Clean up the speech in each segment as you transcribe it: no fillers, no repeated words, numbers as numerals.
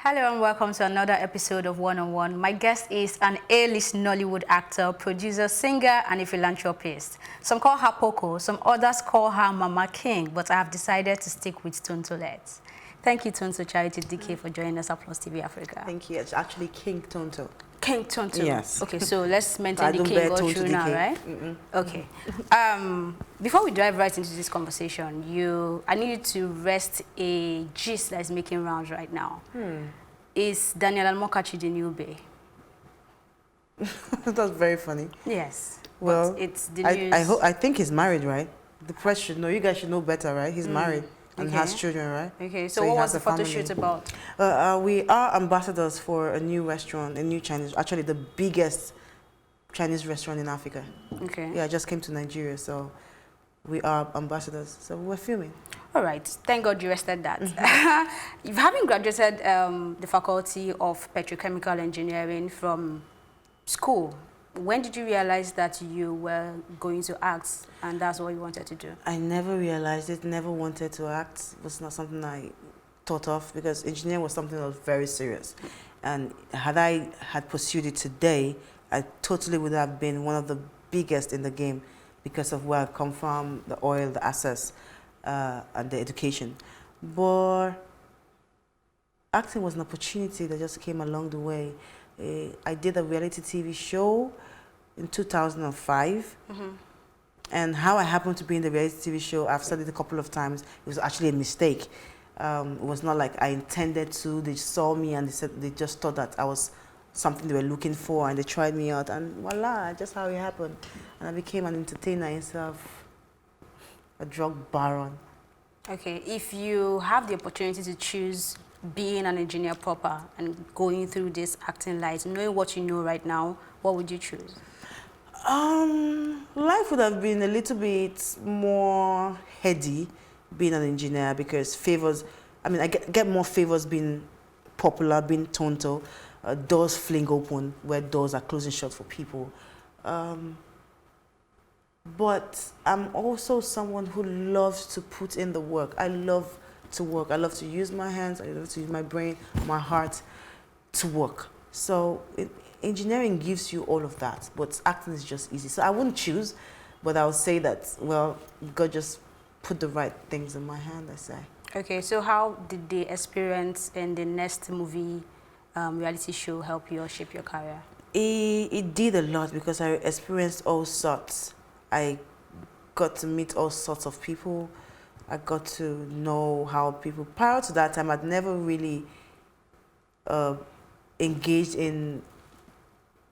Hello and welcome to another episode of One on One. My guest is an A-list Nollywood actor, producer, singer, and a philanthropist. Some call her Poco, some others call her Mama King, but I have decided to stick with Tonto Let. Thank you, Tonto Dikeh, for joining us at Plus TV Africa. Thank you. It's actually King Tonto. King Tonto. Yes. Okay, so let's maintain the king all through now, right? Okay. Before we dive right into this conversation, I need you to rest a gist that is making rounds right now. Is Daniel Almokachi the new bae? That's very funny. Yes. Well, it's the news. I think he's married, right? The press should know. You guys should know better, right? He's married and has children, right? Okay. So what was the photo shoot about? We are ambassadors for a new restaurant, a new Chinese, actually the biggest Chinese restaurant in Africa. Okay. Yeah, I just came to Nigeria, so we are ambassadors. So we're filming. All right. Thank God you rested that. You having graduated the Faculty of Petrochemical Engineering from school, when did you realize that you were going to act and that's what you wanted to do? I never realized it, never wanted to act. It was not something I thought of because engineering was something that was very serious. And had I pursued it today, I totally would have been one of the biggest in the game because of where I come from, the oil, the assets, and the education. But acting was an opportunity that just came along the way. I did a reality TV show in 2005. And how I happened to be in the reality TV show, I've said it a couple of times, it was actually a mistake. It was not like I intended to. They saw me and they just thought that I was something they were looking for, and they tried me out, and voila, just how it happened. And I became an entertainer instead of a drug baron. Okay, if you have the opportunity to choose being an engineer proper and going through this acting light, knowing what you know right now, what would you choose? Life would have been a little bit more heady being an engineer because favors, I mean, I get more favors being popular, being Tonto. Doors fling open where doors are closing shut for people. But I'm also someone who loves to put in the work. I love to work. I love to use my hands. I love to use my brain, my heart to work. So engineering gives you all of that, but acting is just easy. So I wouldn't choose, but I would say that, well, God just put the right things in my hand, I say. Okay, so how did the experience in the next movie reality show help you or shape your career? It did a lot because I experienced all sorts. I got to meet all sorts of people. I got to know how people, prior to that time, I'd never really engaged in,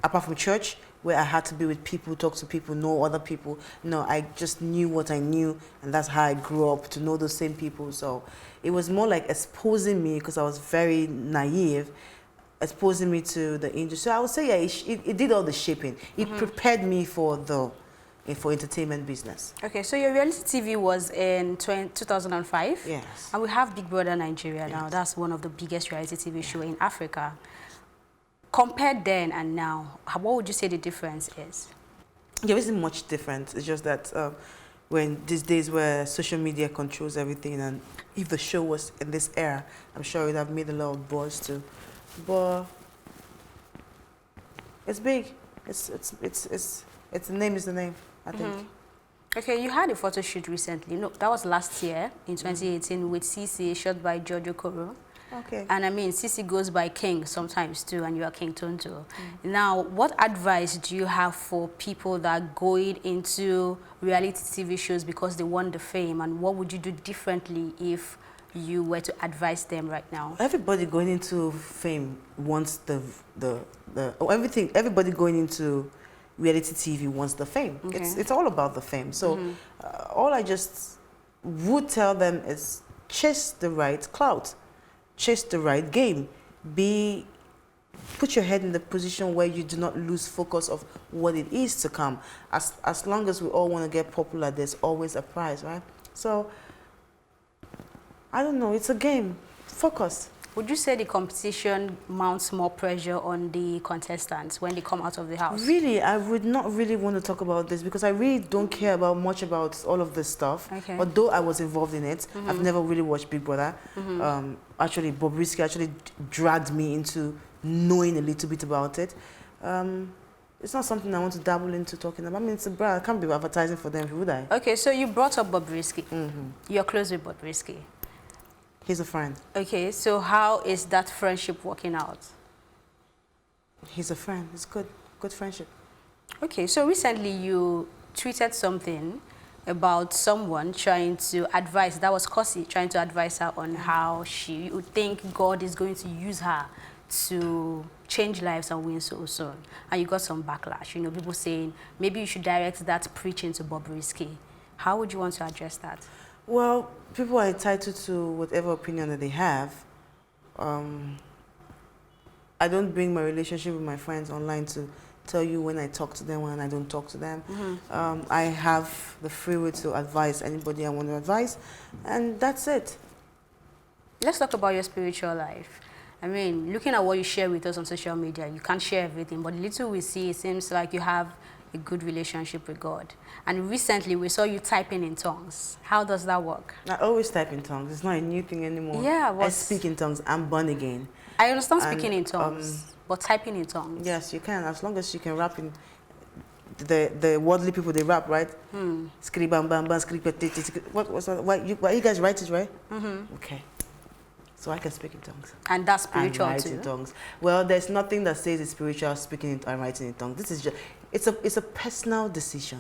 apart from church, where I had to be with people, talk to people, know other people. No, I just knew what I knew, and that's how I grew up, to know those same people. So it was more like exposing me, because I was very naive, exposing me to the industry. So I would say, yeah, it did all the shaping. It prepared me for entertainment business. Okay, so your reality TV was in 2005? Yes. And we have Big Brother Nigeria now. That's one of the biggest reality TV shows in Africa. Compared then and now, what would you say the difference is? There isn't much difference. It's just that when these days where social media controls everything, and if the show was in this era, I'm sure it would have made a lot of buzz too. But it's big. It's the name is the name, I think. Okay, you had a photo shoot recently. No, that was last year in 2018 with Cece, shot by George Okoro. Okay. And I mean, Cece goes by King sometimes too, and you are King Tonto. Now, what advice do you have for people that are going into reality TV shows because they want the fame, and what would you do differently if you were to advise them right now? Everybody going into fame wants everybody going into reality TV wants the fame. Okay. It's all about the fame. So all I just would tell them is chase the right clout, chase the right game, put your head in the position where you do not lose focus of what it is to come. As long as we all want to get popular, there's always a prize, right? So I don't know, it's a game. Focus. Would you say the competition mounts more pressure on the contestants when they come out of the house? Really, I would not really want to talk about this because I really don't care about much about all of this stuff. Okay. Although I was involved in it, I've never really watched Big Brother. Actually, Bobrisky actually dragged me into knowing a little bit about it. It's not something I want to dabble into talking about. I mean, it's a brand. I can't be advertising for them, would I? Okay, so you brought up Bobrisky. You're close with Bobrisky. He's a friend. Okay, so how is that friendship working out? He's a friend. It's good friendship. Okay, so recently you tweeted something about someone trying to advise, that was Kosi, trying to advise her on how she would think God is going to use her to change lives and win so soon. And you got some backlash, you know, people saying maybe you should direct that preaching to Bobrisky. How would you want to address that? Well, people are entitled to whatever opinion that they have. I don't bring my relationship with my friends online to tell you when I talk to them, when I don't talk to them. I have the free will to advise anybody I want to advise, and that's it. Let's talk about your spiritual life. I mean, looking at what you share with us on social media, you can't share everything, but little we see, it seems like you have a good relationship with God. And recently, we saw you typing in tongues. How does that work? I always type in tongues. It's not a new thing anymore. Yeah, I speak in tongues. I'm born again. I understand speaking in tongues, but typing in tongues. Yes, you can, as long as you can rap in. The worldly people, they rap, right? Skri bam bam bam, skri peti. What was that? Why you guys write it, right? Okay. So I can speak in tongues. And that's spiritual and write in tongues. Well, there's nothing that says it's spiritual speaking and writing in tongues. This is just, it's a personal decision.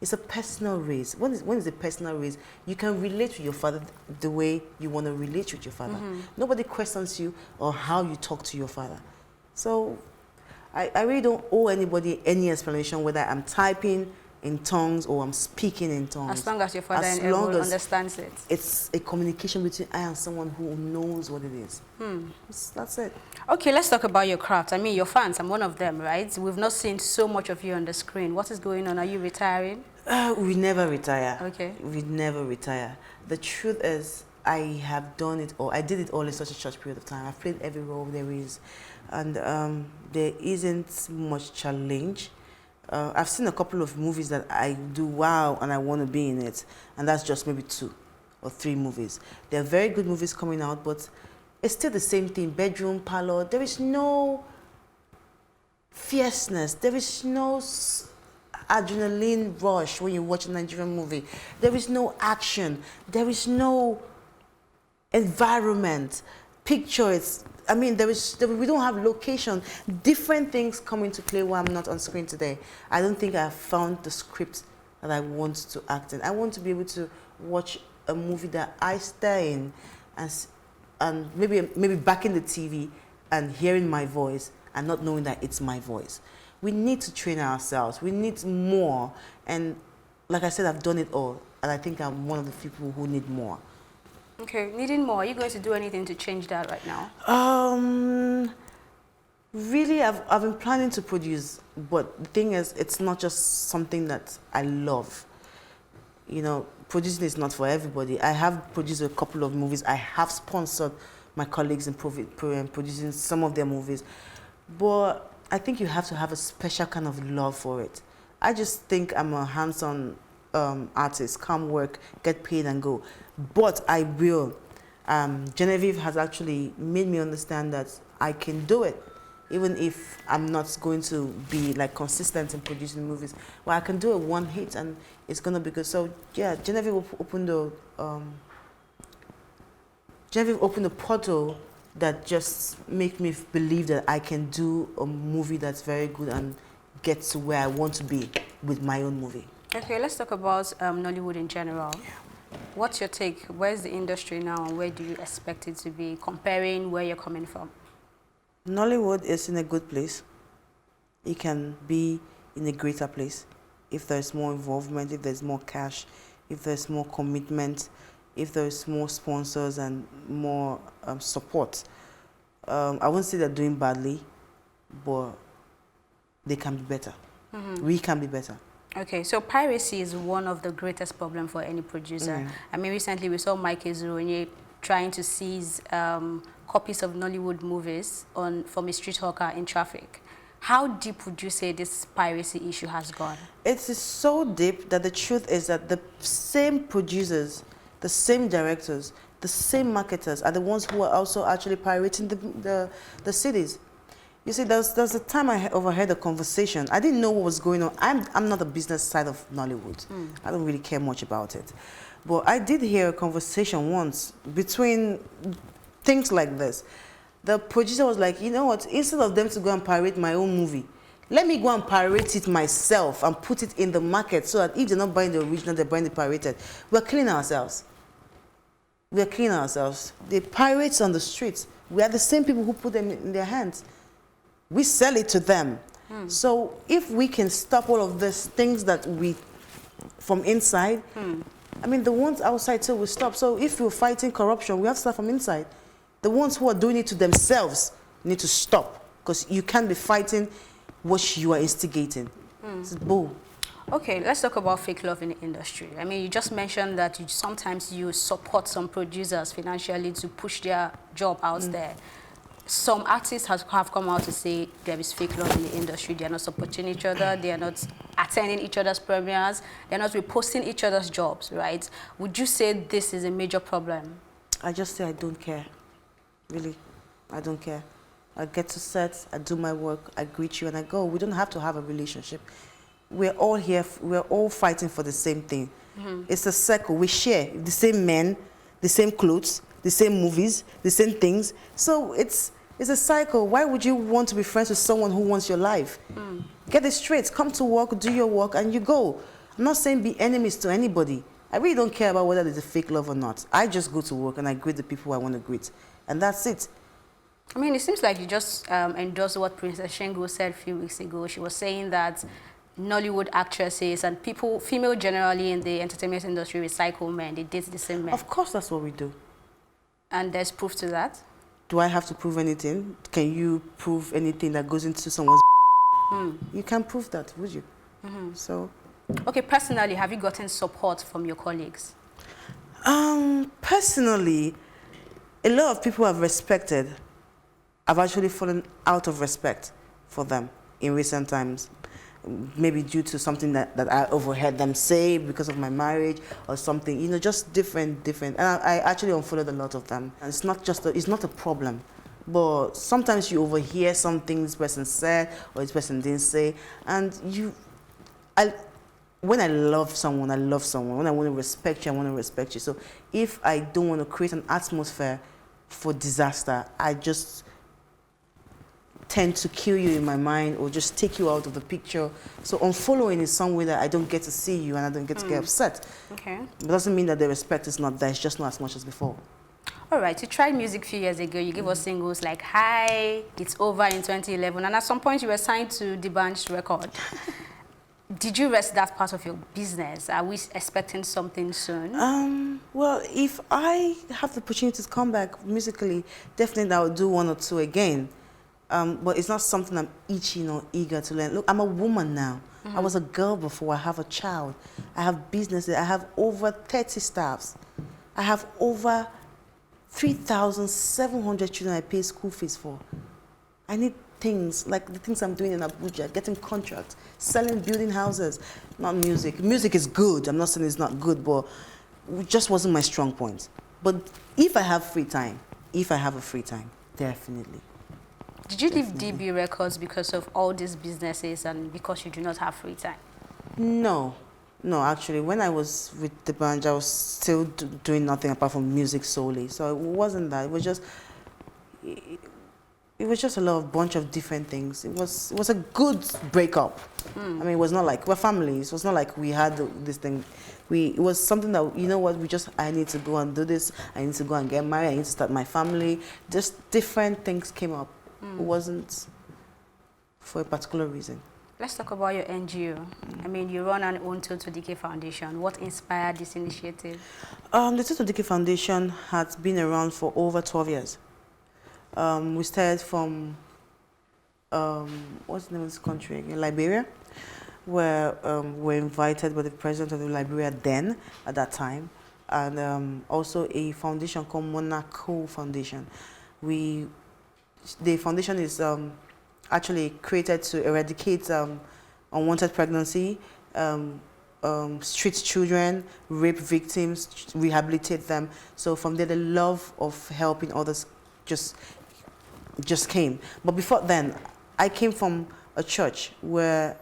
It's a personal race. When is a personal race? You can relate with your father the way you want to relate with your father. Nobody questions you or how you talk to your father. So I really don't owe anybody any explanation whether I'm typing in tongues or I'm speaking in tongues. As long as your father and everyone understands it. It's a communication between I and someone who knows what it is. That's it. Okay, let's talk about your craft. I mean, your fans, I'm one of them, right? We've not seen so much of you on the screen. What is going on? Are you retiring? We never retire. Okay. We never retire. The truth is, I have done it all. I did it all in such a short period of time. I've played every role there is. And there isn't much challenge. I've seen a couple of movies that I do wow and I want to be in it, and that's just maybe 2 or 3 movies. There are very good movies coming out, but it's still the same thing. Bedroom, parlor. There is no fierceness. There is no adrenaline rush when you watch a Nigerian movie. There is no action. There is no environment. Pictures. I mean, we don't have location. Different things come into play while I'm not on screen today. I don't think I've found the script that I want to act in. I want to be able to watch a movie that I stay in and maybe back in the TV and hearing my voice and not knowing that it's my voice. We need to train ourselves. We need more. And like I said, I've done it all. And I think I'm one of the people who need more. Okay, needing more. Are you going to do anything to change that right now? Really, I've been planning to produce, but the thing is, it's not just something that I love. You know, producing is not for everybody. I have produced a couple of movies. I have sponsored my colleagues in producing some of their movies. But I think you have to have a special kind of love for it. I just think I'm a hands-on artist, come work, get paid and go. But I will. Genevieve has actually made me understand that I can do it, even if I'm not going to be like consistent in producing movies. Well, I can do a one hit and it's gonna be good. So yeah, Genevieve opened the portal that just make me believe that I can do a movie that's very good and get to where I want to be with my own movie. Okay, let's talk about Nollywood in general. Yeah. What's your take? Where's the industry now and where do you expect it to be, comparing where you're coming from? Nollywood is in a good place. It can be in a greater place if there's more involvement, if there's more cash, if there's more commitment, if there's more sponsors and more support. I won't say they're doing badly, but they can be better. We can be better. Okay, so piracy is one of the greatest problems for any producer. I mean, recently we saw Mike Ezronye trying to seize copies of Nollywood movies from a street hawker in traffic. How deep would you say this piracy issue has gone? It is so deep that the truth is that the same producers, the same directors, the same marketers are the ones who are also actually pirating the cities. You see, there's a time I overheard a conversation. I didn't know what was going on. I'm not the business side of Nollywood. I don't really care much about it. But I did hear a conversation once between things like this. The producer was like, you know what, instead of them to go and pirate my own movie, let me go and pirate it myself and put it in the market so that if they're not buying the original, they're buying the pirated. We're killing ourselves. We're killing ourselves. The pirates on the streets, we are the same people who put them in their hands. We sell it to them. So if we can stop all of these things that we, from inside, I mean, the ones outside too will stop. So if we're fighting corruption, we have to start from inside. The ones who are doing it to themselves need to stop, because you can't be fighting what you are instigating. It's bull. Okay, let's talk about fake love in the industry. I mean, you just mentioned that sometimes you support some producers financially to push their job out there. Some artists have come out to say there is fake love in the industry. They are not supporting each other. They are not attending each other's premieres. They are not reposting each other's jobs, right? Would you say this is a major problem? I just say I don't care. Really, I don't care. I get to set, I do my work, I greet you, and I go. We don't have to have a relationship. We're all here, we're all fighting for the same thing. It's a circle. We share the same men, the same clothes, the same movies, the same things. So it's a cycle. Why would you want to be friends with someone who wants your life? Get it straight. Come to work, do your work, and you go. I'm not saying be enemies to anybody. I really don't care about whether there's a fake love or not. I just go to work and I greet the people I want to greet. And that's it. I mean, it seems like you just endorsed what Princess Shengo said a few weeks ago. She was saying that Nollywood actresses and people, female generally in the entertainment industry, recycle men. They date the same men. Of course, that's what we do. And there's proof to that? Do I have to prove anything? Can you prove anything that goes into someone's You can't prove that, would you? So. Okay, personally, have you gotten support from your colleagues? Personally, a lot of people I've respected have actually fallen out of respect for them in recent times. Maybe due to something that I overheard them say because of my marriage or something, you know, just different. And I actually unfollowed a lot of them. And it's not just, it's not a problem. But sometimes you overhear something this person said or this person didn't say. And when I love someone, I love someone. When I want to respect you, I want to respect you. So if I don't want to create an atmosphere for disaster, I just tend to kill you in my mind or just take you out of the picture. So unfollowing is some way that I don't get to see you and I don't get to get upset. Okay. It doesn't mean that the respect is not there. It's just not as much as before. All right, you tried music a few years ago. You gave us singles like Hi, It's Over in 2011. And at some point you were signed to the band's record. Did you rest that part of your business? Are we expecting something soon? Well, if I have the opportunity to come back musically, definitely I will do one or two again. But it's not something I'm itching or eager to learn. Look, I'm a woman now. I was a girl before. I have a child. I have businesses. I have over 30 staffs. I have over 3,700 children I pay school fees for. I need things like the things I'm doing in Abuja, getting contracts, selling, building houses, not music. Music is good. I'm not saying it's not good, but it just wasn't my strong point. But if I have free time, if I have a free time, definitely. Did you leave DB Records because of all these businesses and because you do not have free time? No. No, actually, when I was with the band, I was still doing nothing apart from music solely. So it wasn't that. It was just a bunch of different things. It was a good breakup. I mean, it was not like we're families. It was not like we had this thing. It was something that, you know what, I need to go and do this. I need to go and get married. I need to start my family. Just different things came up. It wasn't for a particular reason. Let's talk about your NGO. I mean, you run and own Tonto Dikeh Foundation. What inspired this initiative? The Tonto Dikeh Foundation has been around for over 12 years. We started from, what's the name of this country again? Liberia, where we were invited by the president of Liberia then, at that time. and also a foundation called Monaco Foundation. The foundation is actually created to eradicate unwanted pregnancy, street children, rape victims, rehabilitate them. So from there, the love of helping others just came. But before then, I came from a church where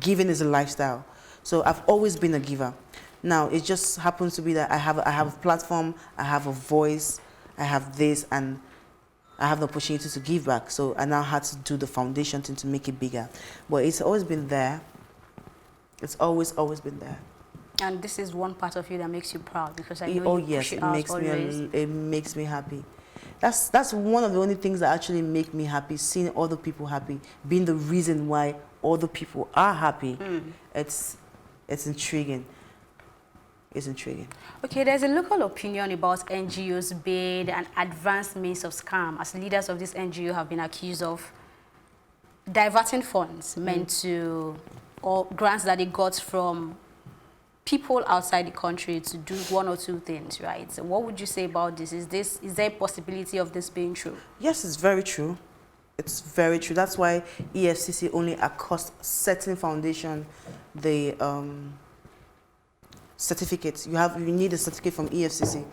giving is a lifestyle. So I've always been a giver. Now it just happens to be that I have a platform, I have a voice, I have this, and I have the opportunity to give back. So I now had to do the foundation thing to make it bigger. But it's always been there. It's always been there. And this is one part of you that makes you proud, because I know Oh you yes, push it out always. it makes me happy. That's one of the only things that actually make me happy, seeing other people happy, being the reason why other people are happy. It's intriguing. It's intriguing. Okay, there's a local opinion about NGOs being an advanced means of scam, as leaders of this NGO have been accused of diverting funds meant to, or grants that they got from people outside the country to do one or two things, right? So what would you say about this? Is there a possibility of this being true? Yes, it's very true. It's very true. That's why EFCC only accosts certain foundation the certificates. You need a certificate from EFCC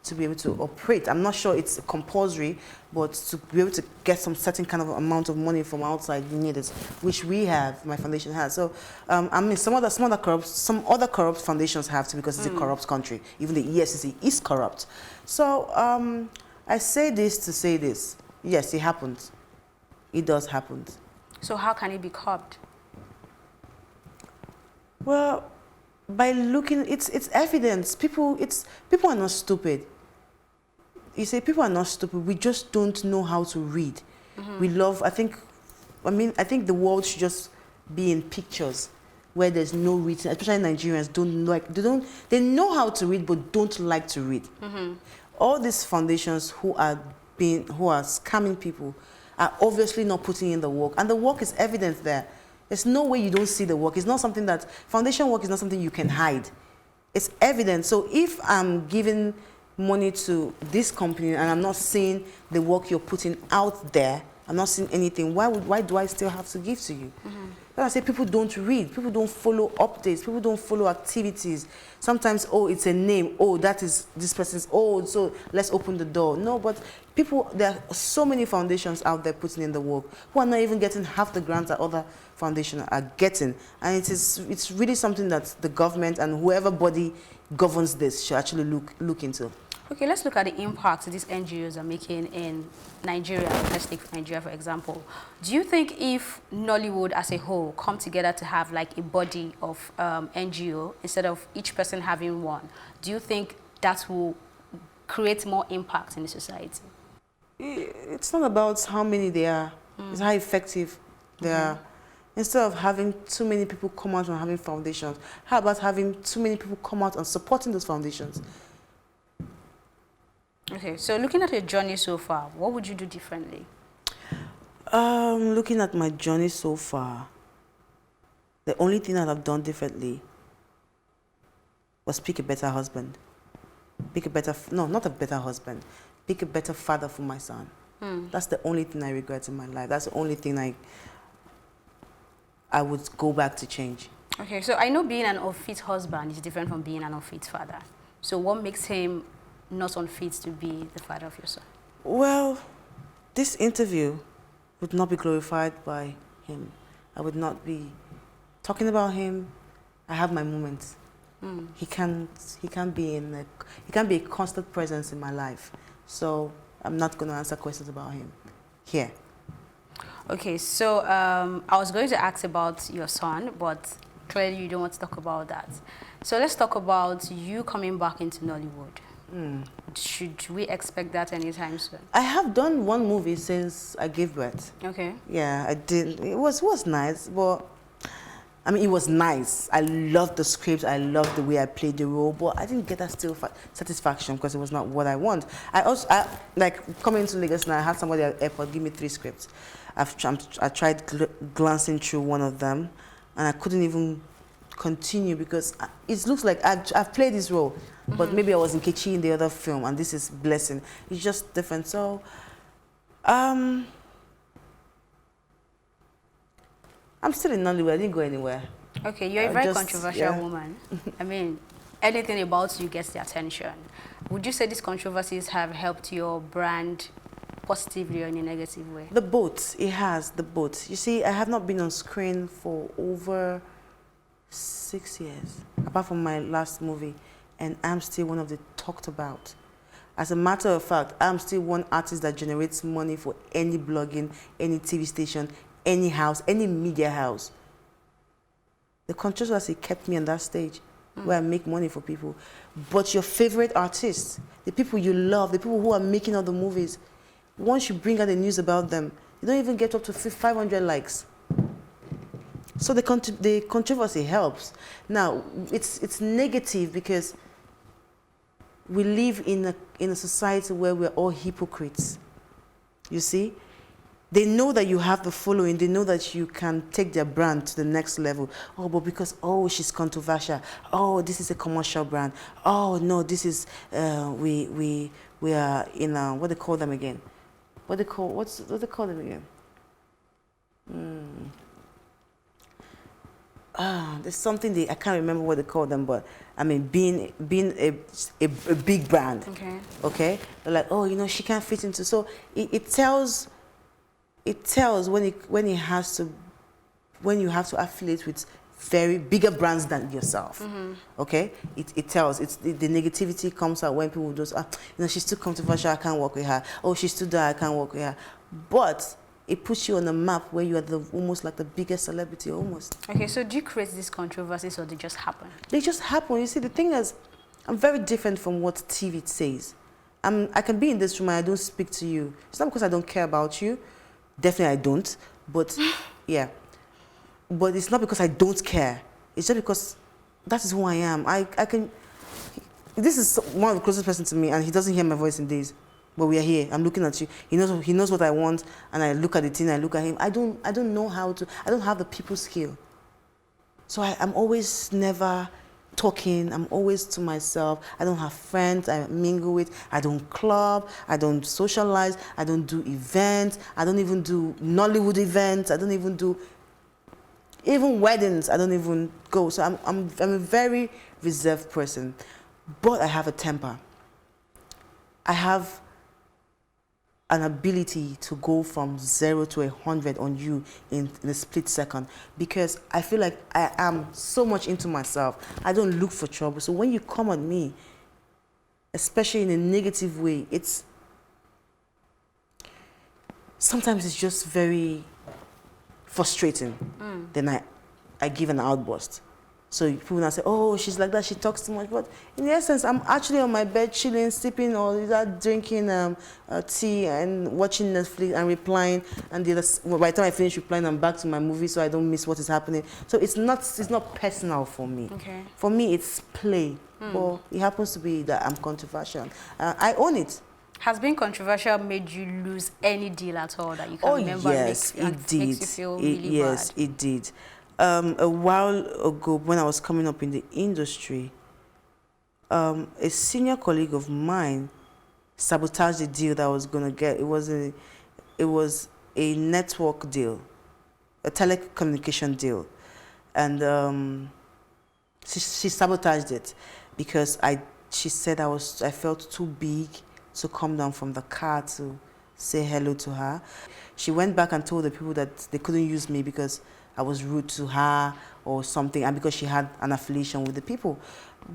to be able to operate. I'm not sure it's compulsory, but to be able to get some certain kind of amount of money from outside, you need it, which we have, my foundation has. So, I mean, some other corrupt foundations have to, because it's a corrupt country. Even the EFCC is corrupt. So, I say this to say this. Yes, it happens. It does happen. So how can it be curbed? Well, by looking, it's evidence. People are not stupid. You say people are not stupid. We just don't know how to read. We love. I think the world should just be in pictures where there's no reading. Especially Nigerians they know how to read but don't like to read. All these foundations who are scamming people are obviously not putting in the work, and the work is evident there. There's no way you don't see the work. It's not something that, foundation work is not something you can hide. It's evident. So if I'm giving money to this company and I'm not seeing the work you're putting out there, I'm not seeing anything, why do I still have to give to you? Then I say people don't read, people don't follow updates, people don't follow activities. Sometimes, oh, it's a name, oh, that is this person's, oh, so let's open the door. No, but there are so many foundations out there putting in the work who are not even getting half the grants that other foundations are getting. And it's really something that the government and whoever body governs this should actually look into. Okay, let's look at the impact these NGOs are making in Nigeria. Let's take Nigeria, for example. Do you think if Nollywood as a whole come together to have like a body of NGO instead of each person having one, do you think that will create more impact in the society? It's not about how many they are, it's how effective they are. Instead of having too many people come out and having foundations, how about having too many people come out and supporting those foundations? Okay, so looking at your journey so far, what would you do differently? Looking at my journey so far, the only thing that I've done differently was pick a better husband. Pick a better, no, not a better husband. Pick a better father for my son. That's the only thing I regret in my life. That's the only thing I would go back to change. Okay, so I know being an unfit husband is different from being an unfit father. So what makes him not unfit to be the father of your son? Well, this interview would not be glorified by him. I would not be talking about him. I have my moments. He can't be a constant presence in my life. So I'm not going to answer questions about him here. Okay, so I was going to ask about your son, but clearly you don't want to talk about that. So let's talk about you coming back into Nollywood. Should we expect that anytime soon? I have done one movie since I gave birth. Okay. Yeah, I did. It was nice, but I mean, it was nice. I loved the script. I loved the way I played the role, but I didn't get that satisfaction because it was not what I want. I like coming to Lagos now. I had somebody at the airport give me 3 scripts. I tried glancing through one of them, and I couldn't even continue because it looks like I've played this role, but maybe I was in Nkechi in the other film, and this is Blessing. It's just different. So, I'm still in Nollywood. I didn't go anywhere. Okay, you're a very controversial woman. I mean, anything about you gets the attention. Would you say these controversies have helped your brand positively or in a negative way? The both. It has, the both. You see, I have not been on screen for over 6 years, apart from my last movie, and I'm still one of the talked about. As a matter of fact, I'm still one artist that generates money for any blogging, any TV station, any house, any media house. The controversy kept me on that stage where I make money for people. But your favorite artists, the people you love, the people who are making all the movies, once you bring out the news about them, you don't even get up to 500 likes. So the controversy helps. Now, it's negative because we live in a society where we're all hypocrites. You see? They know that you have the following. They know that you can take their brand to the next level. Oh, but because, oh, she's controversial. Oh, this is a commercial brand. Oh, no, this is, we are in, what they call them again? What they call them again? There's something I can't remember what they call them, but I mean, being a big brand. Okay. They're like, oh, you know, she can't fit into. So it tells when you have to affiliate with very bigger brands than yourself. Okay, it tells. The negativity comes out when people just, you know, she's too controversial, I can't work with her. Oh, she's too dark, I can't work with her. But it puts you on a map where you are almost like the biggest celebrity, almost. Okay, so do you create these controversies or they just happen? They just happen. You see, the thing is, I'm very different from what TV says. I can be in this room and I don't speak to you. It's not because I don't care about you. Definitely I don't. But, yeah. But it's not because I don't care. It's just because that is who I am. I can... This is one of the closest person to me, and he doesn't hear my voice in days. But we are here. I'm looking at you. He knows what I want, and I look at the thing. I look at him. I don't know how to. I don't have the people skill. So I'm always never talking. I'm always to myself. I don't have friends I mingle with. I don't club. I don't socialize. I don't do events. I don't even do Nollywood events. I don't even do even weddings. I don't even go. So I'm a very reserved person, but I have a temper. I have an ability to go from 0 to 100 on you in a split second, because I feel like I am so much into myself. I don't look for trouble. So when you come at me, especially in a negative way, sometimes it's just very frustrating. Then I give an outburst. So people now say, oh, she's like that, she talks too much. But in essence, I'm actually on my bed chilling, sipping, or drinking tea and watching Netflix and replying. And by the time I finish replying, I'm back to my movie so I don't miss what is happening. So it's not personal for me. Okay. For me, it's play. But it happens to be that I'm controversial. I own it. Has being controversial made you lose any deal at all that you can remember? Yes, it did. Makes you feel really yes, bad? It did. A while ago, when I was coming up in the industry, a senior colleague of mine sabotaged the deal that I was going to get. It was a network deal, a telecommunication deal, and she sabotaged it because she said I felt too big to come down from the car to say hello to her. She went back and told the people that they couldn't use me because I was rude to her or something, and because she had an affiliation with the people.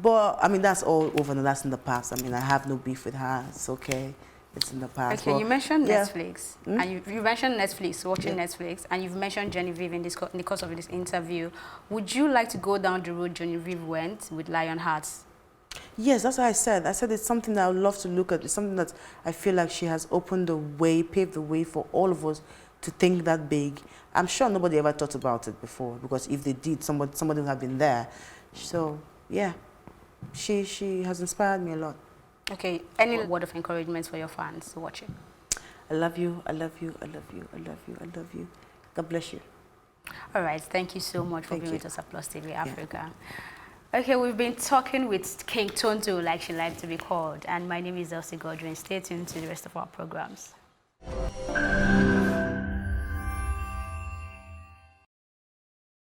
But, I mean, that's all over and that's in the past. I mean, I have no beef with her. It's okay. It's in the past. Okay, well, you mentioned Netflix. And you mentioned Netflix, watching Netflix, and you've mentioned Genevieve in the course of this interview. Would you like to go down the road Genevieve went with Lionhearts? Yes, that's what I said. I said it's something that I would love to look at. It's something that I feel like she has opened the way, paved the way for all of us to think that big. I'm sure nobody ever thought about it before, because if they did, somebody would have been there. So, yeah, she has inspired me a lot. Okay, any word of encouragement for your fans watching? I love you, I love you, I love you, I love you, I love you. God bless you. All right, thank you so much for being with us at Plus TV Africa. Okay, we've been talking with King Tonto, like she liked to be called, and my name is Elsie Godwin. Stay tuned to the rest of our programs.